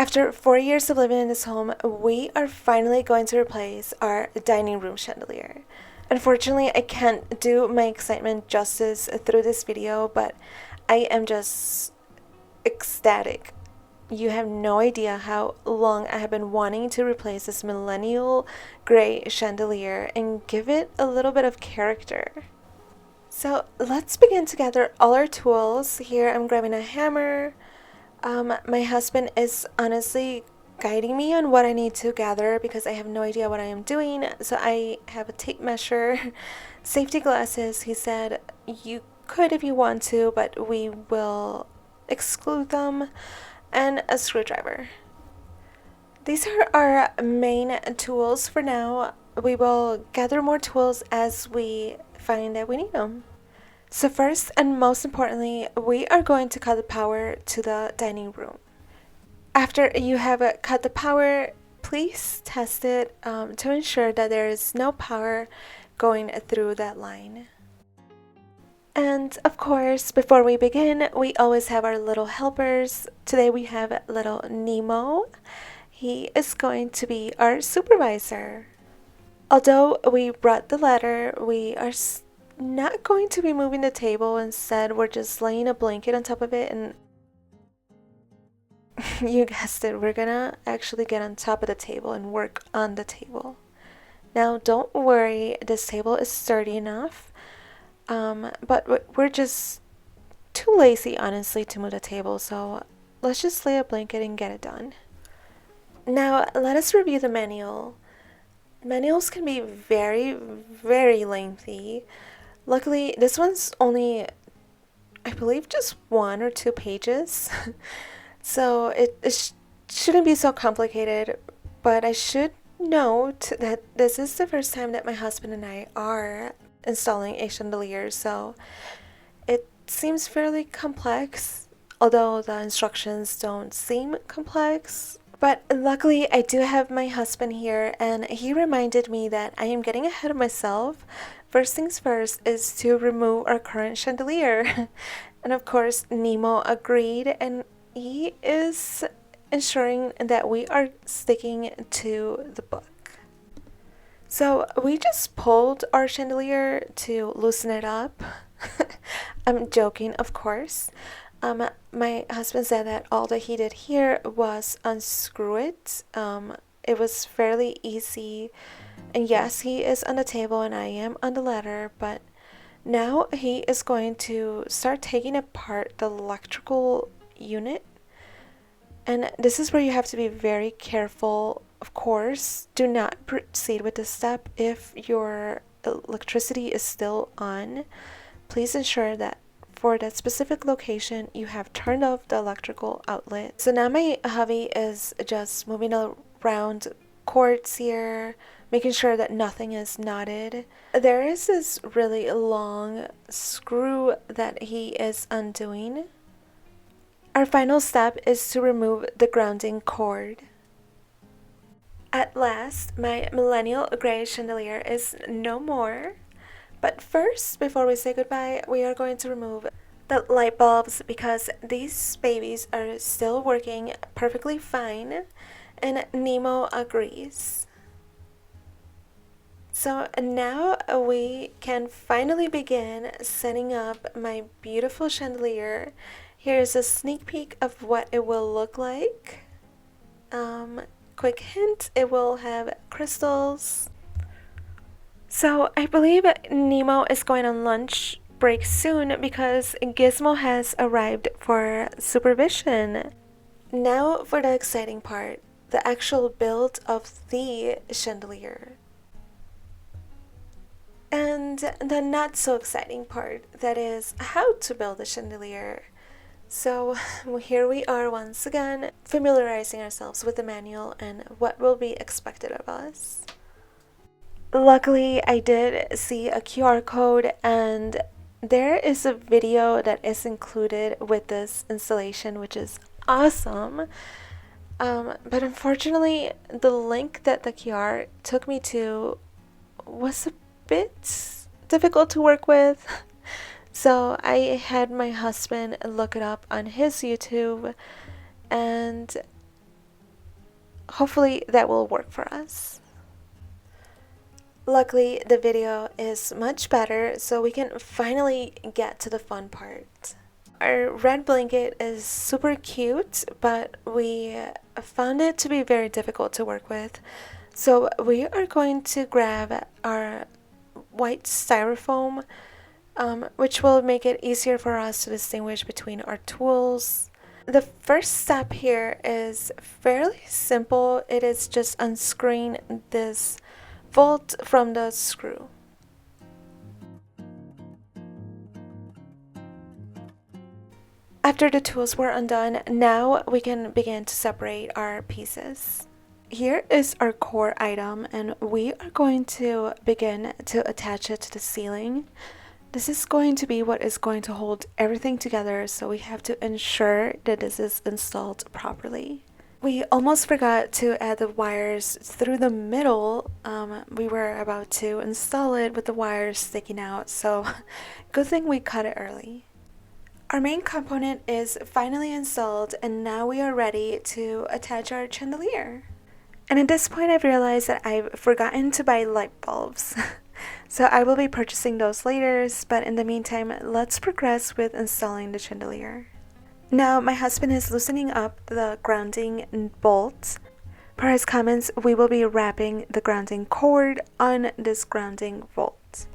After 4 years of living in this home, we are finally going to replace our dining room chandelier. Unfortunately, I can't do my excitement justice through this video, but I am just ecstatic. You have no idea how long I have been wanting to replace this millennial gray chandelier and give it a little bit of character. So let's begin to gather all our tools. Here I'm grabbing a hammer. My husband is honestly guiding me on what I need to gather because I have no idea what I am doing. So I have a tape measure, safety glasses. He said you could if you want to, but we will exclude them, and a screwdriver. These are our main tools for now. We will gather more tools as we find that we need them. So first and most importantly, we are going to cut the power to the dining room. After you have cut the power, please test it to ensure that there is no power going through that line. And of course, before we begin, we always have our little helpers. Today we have little Nemo. He is going to be our supervisor. Although we brought the ladder, we are not going to be moving the table. Instead, we're just laying a blanket on top of it, and you guessed it, we're gonna actually get on top of the table and work on the table. Now, don't worry, this table is sturdy enough, but we're just too lazy, honestly, to move the table, so let's just lay a blanket and get it done. Now, let us review the manual. Manuals can be very, very lengthy. Luckily, this one's only, I believe, just 1 or 2 pages. So it shouldn't be so complicated, but I should note that this is the first time that my husband and I are installing a chandelier, so it seems fairly complex, although the instructions don't seem complex. But luckily, I do have my husband here, and he reminded me that I am getting ahead of myself. First things first is to remove our current chandelier. And of course, Nemo agreed, and he is ensuring that we are sticking to the book. So we just pulled our chandelier to loosen it up. I'm joking, of course. My husband said that all that he did here was unscrew it. It was fairly easy. And yes, he is on the table and I am on the ladder, but now he is going to start taking apart the electrical unit. And this is where you have to be very careful. Of course, do not proceed with this step if your electricity is still on. Please ensure that for that specific location, you have turned off the electrical outlet. So now my hubby is just moving around cords here, making sure that nothing is knotted. There is this really long screw that he is undoing. Our final step is to remove the grounding cord. At last, my millennial gray chandelier is no more. But first, before we say goodbye, we are going to remove the light bulbs because these babies are still working perfectly fine, and Nemo agrees. So now we can finally begin setting up my beautiful chandelier. Here's a sneak peek of what it will look like. Quick hint, it will have crystals. So I believe Nemo is going on lunch break soon because Gizmo has arrived for supervision. Now for the exciting part, the actual build of the chandelier. And the not so exciting part, that is how to build a chandelier. So here we are once again, familiarizing ourselves with the manual and what will be expected of us. Luckily, I did see a QR code, and there is a video that is included with this installation, which is awesome. But unfortunately, the link that the QR took me to was a bit difficult to work with. So I had my husband look it up on his YouTube, and hopefully that will work for us. Luckily, the video is much better, so we can finally get to the fun part. Our red blanket is super cute, but we found it to be very difficult to work with. So we are going to grab our white styrofoam, which will make it easier for us to distinguish between our tools. The first step here is fairly simple. It is just unscrewing this bolt from the screw. After the tools were undone, now we can begin to separate our pieces. Here is our core item, and we are going to begin to attach it to the ceiling. This is going to be what is going to hold everything together, so we have to ensure that this is installed properly. We almost forgot to add the wires through the middle. We were about to install it with the wires sticking out, so good thing we cut it early. Our main component is finally installed, and now we are ready to attach our chandelier. And at this point I've realized that I've forgotten to buy light bulbs. So I will be purchasing those later, but in the meantime, let's progress with installing the chandelier. Now my husband is loosening up the grounding bolts. Per his comments, we will be wrapping the grounding cord on this grounding bolt,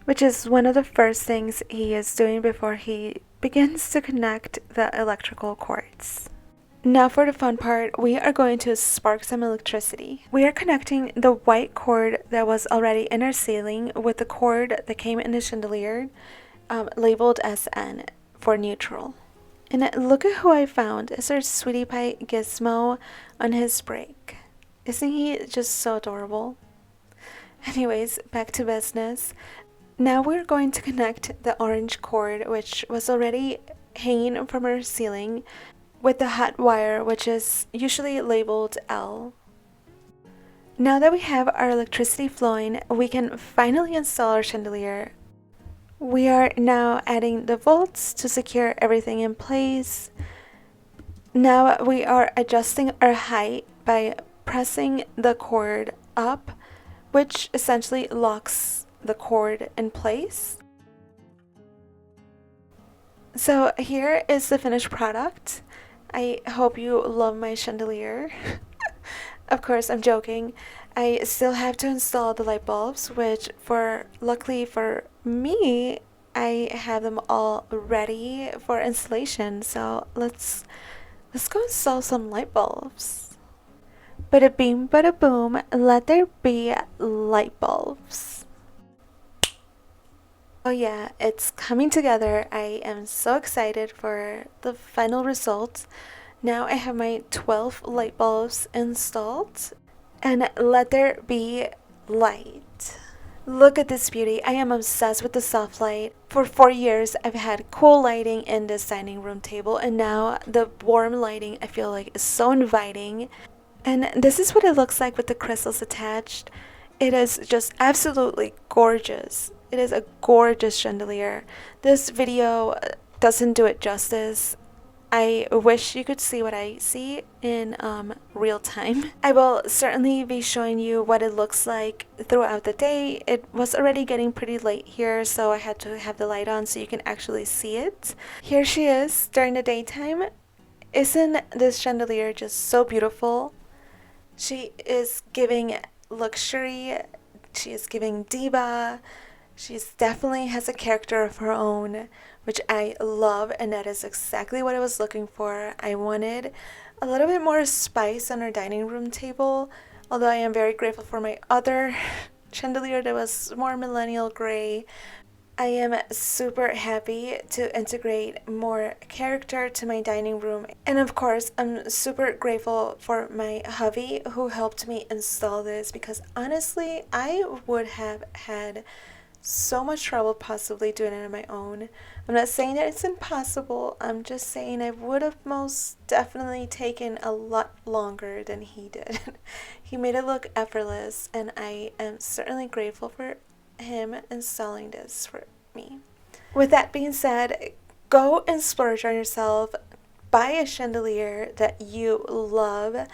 which is one of the first things he is doing before he begins to connect the electrical cords. Now for the fun part, we are going to spark some electricity. We are connecting the white cord that was already in our ceiling with the cord that came in the chandelier, labeled SN for neutral. And look at who I found. It's our sweetie pie Gizmo on his break. Isn't he just so adorable? Anyways, back to business. Now we're going to connect the orange cord, which was already hanging from our ceiling, with the hot wire, which is usually labeled L. Now that we have our electricity flowing, we can finally install our chandelier. We are now adding the bolts to secure everything in place. Now we are adjusting our height by pressing the cord up, which essentially locks the cord in place. So here is the finished product. I hope you love my chandelier. Of course, I'm joking. I still have to install the light bulbs, which luckily for me, I have them all ready for installation. So let's go install some light bulbs. Bada bing, bada boom, let there be light bulbs. Oh yeah, it's coming together. I am so excited for the final result. Now I have my 12 light bulbs installed, and let there be light. Look at this beauty. I am obsessed with the soft light. For 4 years, I've had cool lighting in this dining room table, and now the warm lighting I feel like is so inviting. And this is what it looks like with the crystals attached. It is just absolutely gorgeous. It is a gorgeous chandelier. This video doesn't do it justice. I wish you could see what I see in real time. I will certainly be showing you what it looks like throughout the day. It was already getting pretty late here, so I had to have the light on so you can actually see it. Here she is during the daytime. Isn't this chandelier just so beautiful? She is giving luxury. She is giving diva. She definitely has a character of her own, which I love, and that is exactly what I was looking for. I wanted a little bit more spice on our dining room table, although I am very grateful for my other chandelier that was more millennial gray. I am super happy to integrate more character to my dining room. And of course, I'm super grateful for my hubby who helped me install this, because honestly, I would have had so much trouble possibly doing it on my own. I'm not saying that it's impossible. I'm just saying I would have most definitely taken a lot longer than he did. He made it look effortless, and I am certainly grateful for him installing this for me. With that being said, go and splurge on yourself. Buy a chandelier that you love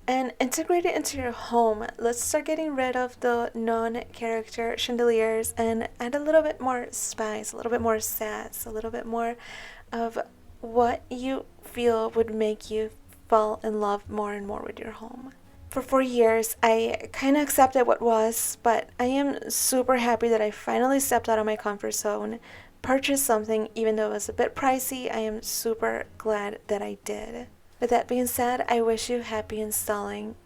and integrate it into your home. Let's start getting rid of the non-character chandeliers and add a little bit more spice, a little bit more sass, a little bit more of what you feel would make you fall in love more and more with your home. For 4 years, I kind of accepted what was, but I am super happy that I finally stepped out of my comfort zone, purchased something, even though it was a bit pricey. I am super glad that I did. With that being said, I wish you happy installing.